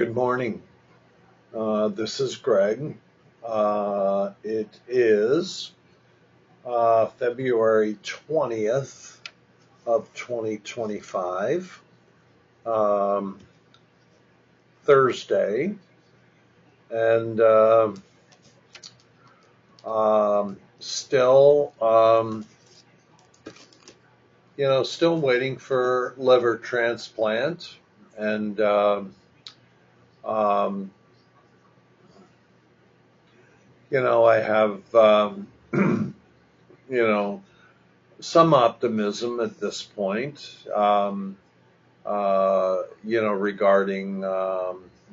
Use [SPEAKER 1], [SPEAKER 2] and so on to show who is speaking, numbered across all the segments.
[SPEAKER 1] Good morning. This is Greg. It is February 20th of 2025, um, Thursday, and still, still waiting for liver transplant, and um, I have, you know, some optimism at this point.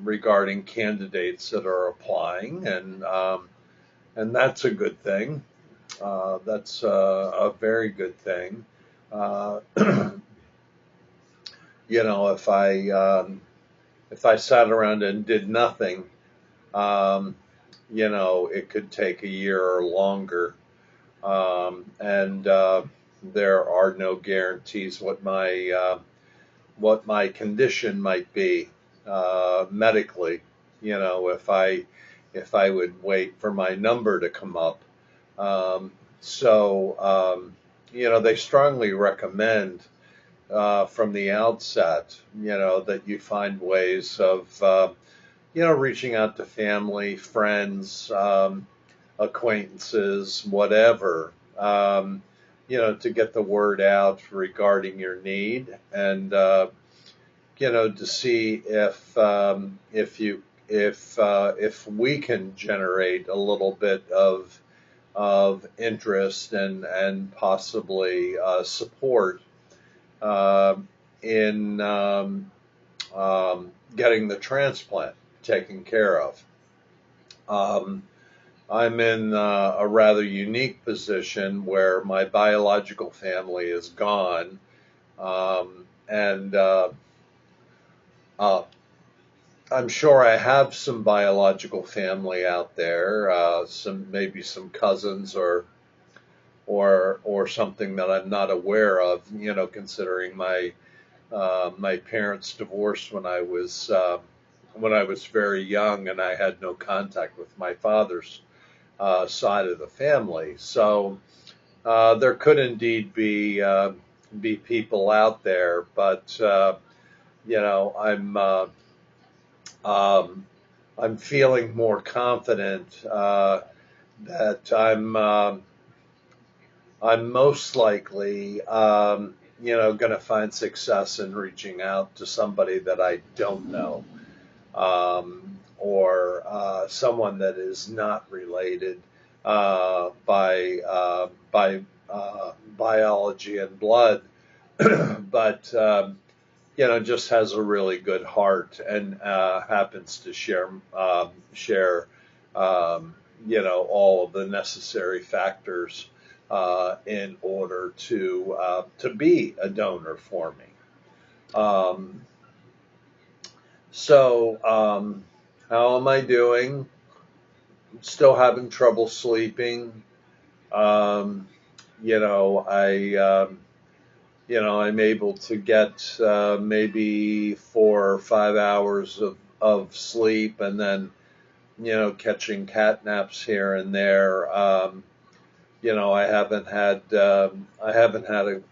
[SPEAKER 1] Regarding candidates that are applying, and that's a good thing. That's a very good thing. Uh, if I sat around and did nothing, um, it could take a year or longer, and there are no guarantees what my condition might be medically. If I would wait for my number to come up. Um, they strongly recommend from the outset, that you find ways of, reaching out to family, friends, acquaintances, whatever, to get the word out regarding your need, and to see if we can generate a little bit of interest and possibly support uh, in getting the transplant taken care of. Um, I'm in a rather unique position where my biological family is gone, and uh, I'm sure I have some biological family out there, maybe some cousins or something that I'm not aware of. Considering my parents divorced when I was very young, and I had no contact with my father's side of the family. So there could indeed be people out there, but I'm um, I'm feeling more confident that I'm most likely, going to find success in reaching out to somebody that I don't know, or someone that is not related by biology and blood, but just has a really good heart and happens to share all of the necessary factors in order to be a donor for me. Um, so, how am I doing? Still having trouble sleeping. Um, you know, I I'm able to get maybe 4 or 5 hours of sleep, and then catching cat naps here and there. I haven't had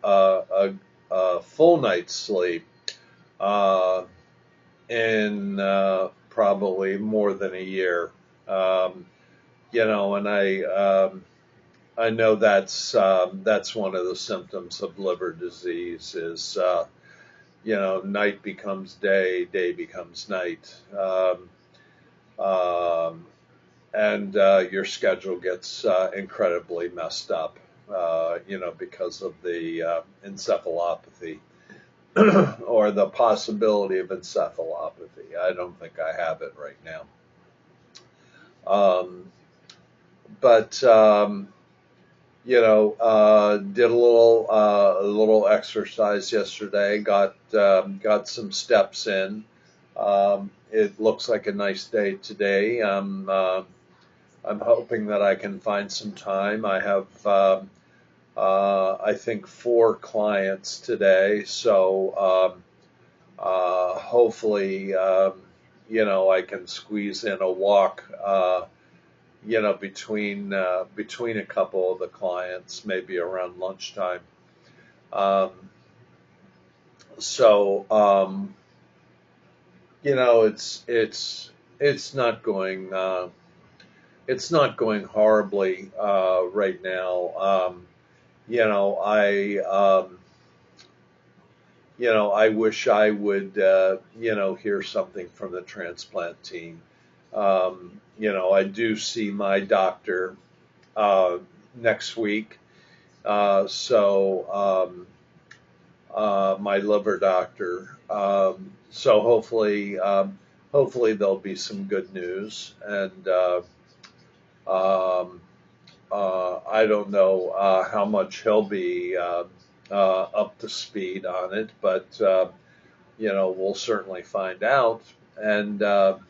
[SPEAKER 1] a full night's sleep uh, in probably more than a year. Um, and I know that's one of the symptoms of liver disease is night becomes day, day becomes night. Um, and your schedule gets incredibly messed up, because of the encephalopathy or the possibility of encephalopathy. I don't think I have it right now. Um, but did a little exercise yesterday. Got some steps in. It looks like a nice day today. I'm hoping that I can find some time. I have I think 4 clients today, so hopefully. I can squeeze in a walk, between a couple of the clients, maybe around lunchtime. Um, so, it's not going horribly right now. I I wish I would hear something from the transplant team. I do see my doctor uh, next week, my liver doctor. So hopefully there'll be some good news, and um, I don't know how much he'll be up to speed on it, but we'll certainly find out, and um,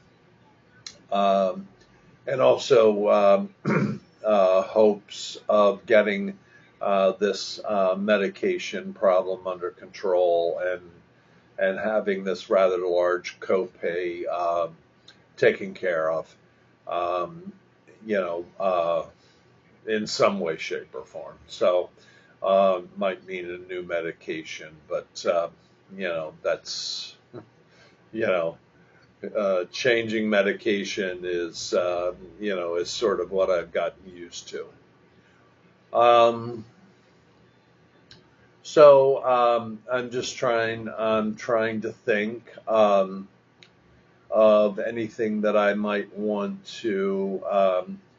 [SPEAKER 1] also hopes of getting this medication problem under control, and having this rather large copay taken care of, um, you know, uh, in some way, shape, or form. So, might mean a new medication, but that's you know, changing medication is sort of what I've gotten used to. Um, I'm trying to think of anything that I might want to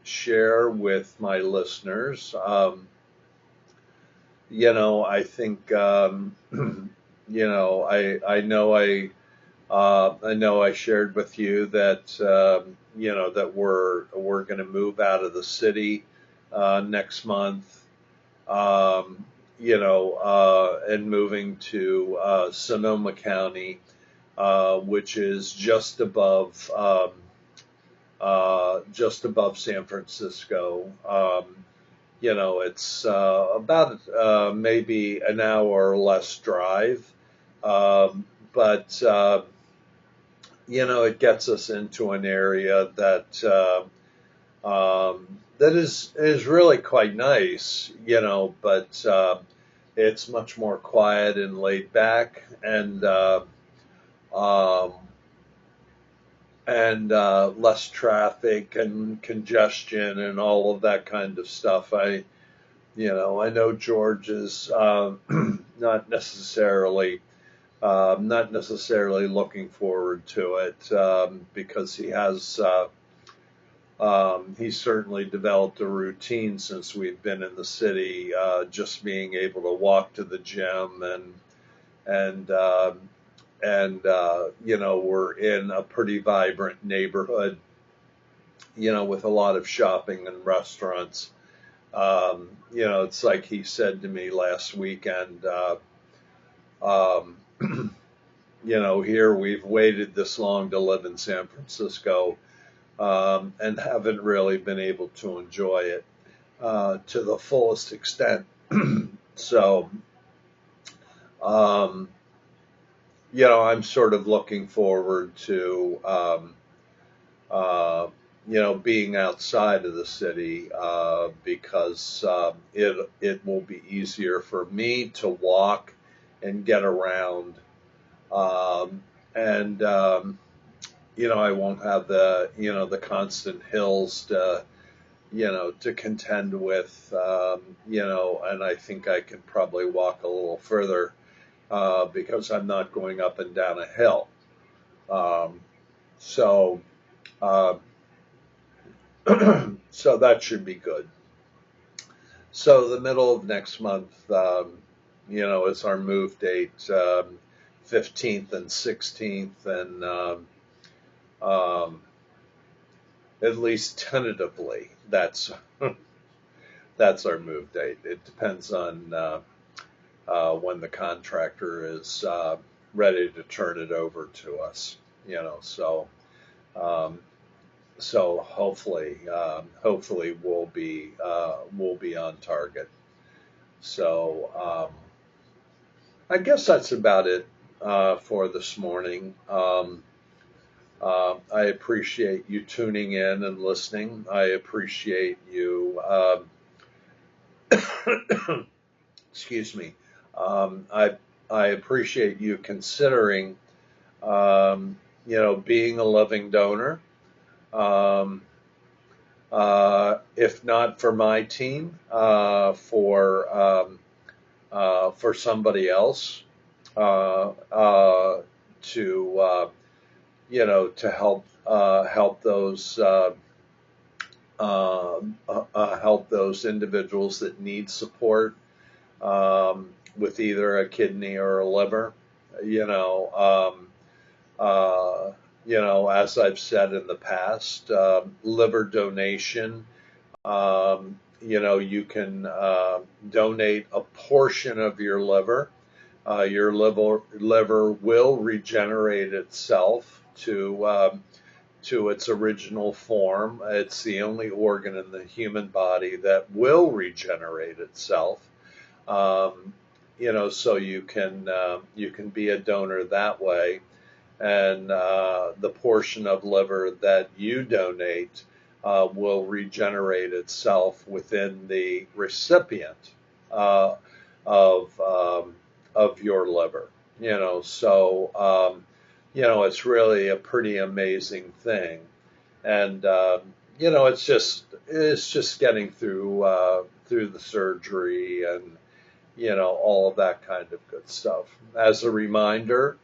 [SPEAKER 1] share with my listeners. I think, I know I shared with you that, that we're going to move out of the city next month. And moving to Sonoma County, which is just above San Francisco. It's about maybe an hour or less drive, but it gets us into an area that is really quite nice, but it's much more quiet and laid back, um, and less traffic and congestion and all of that kind of stuff. I know George is not necessarily looking forward to it, because he's certainly developed a routine since we've been in the city, just being able to walk to the gym, and we're in a pretty vibrant neighborhood, with a lot of shopping and restaurants. It's like he said to me last weekend, um, here we've waited this long to live in San Francisco, and haven't really been able to enjoy it to the fullest extent. So, um, I'm sort of looking forward to, being outside of the city, because it will be easier for me to walk and get around, and I won't have the constant hills to contend with, and I think I can probably walk a little further, because I'm not going up and down a hill. Um, so, uh, so that should be good. So the middle of next month, is our move date, 15th and 16th, and um, at least tentatively, that's our move date. It depends on when the contractor is ready to turn it over to us. So um, hopefully we'll be on target. So I guess that's about it for this morning. I appreciate you tuning in and listening. I appreciate you, excuse me. Um, I I appreciate you considering, being a loving donor. Um, if not for my team, for somebody else, uh, uh, to to help those individuals that need support, with either a kidney or a liver. You know, as I've said in the past, liver donation. You can donate a portion of your liver. Your liver will regenerate itself to its original form. It's the only organ in the human body that will regenerate itself. Um, so you can be a donor that way, and the portion of liver that you donate will regenerate itself within the recipient uh, of of your liver. It's really a pretty amazing thing, and it's just getting through the surgery and all of that kind of good stuff. As a reminder,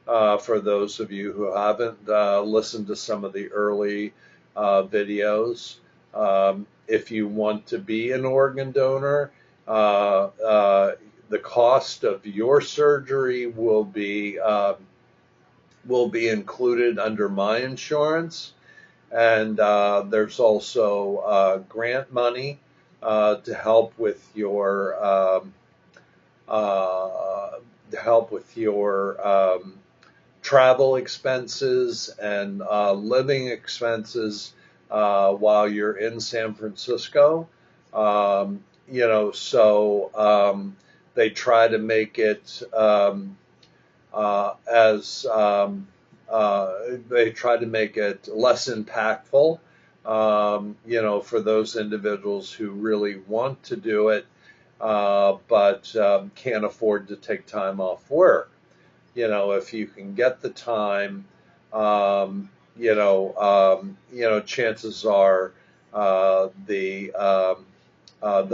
[SPEAKER 1] for those of you who haven't listened to some of the early videos, if you want to be an organ donor, the cost of your surgery will be included under my insurance, and there's also grant money to help with your uh, travel expenses and living expenses while you're in San Francisco. They try to make it as they try to make it less impactful, for those individuals who really want to do it, but can't afford to take time off work. If you can get the time, chances are the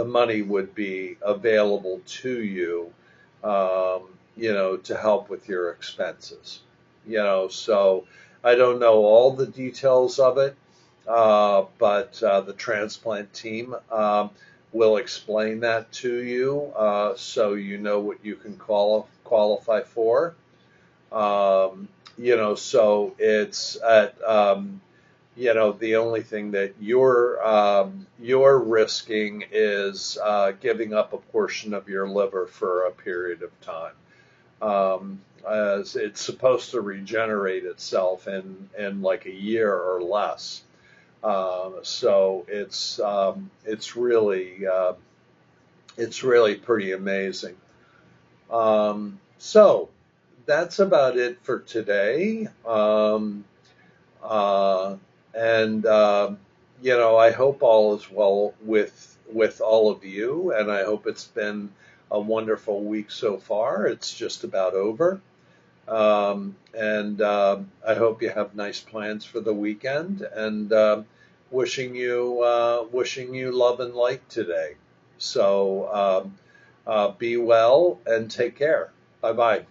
[SPEAKER 1] money would be available to you, to help with your expenses. So I don't know all the details of it, but the transplant team will explain that to you, so you know what you can qualify for. So it's at the only thing that you're risking is giving up a portion of your liver for a period of time. As it's supposed to regenerate itself in like a year or less. So it's really pretty amazing. So that's about it for today. Uh, and I hope all is well with all of you, and I hope it's been a wonderful week so far. It's just about over. And I hope you have nice plans for the weekend, and wishing you love and light today. So be well and take care. Bye bye.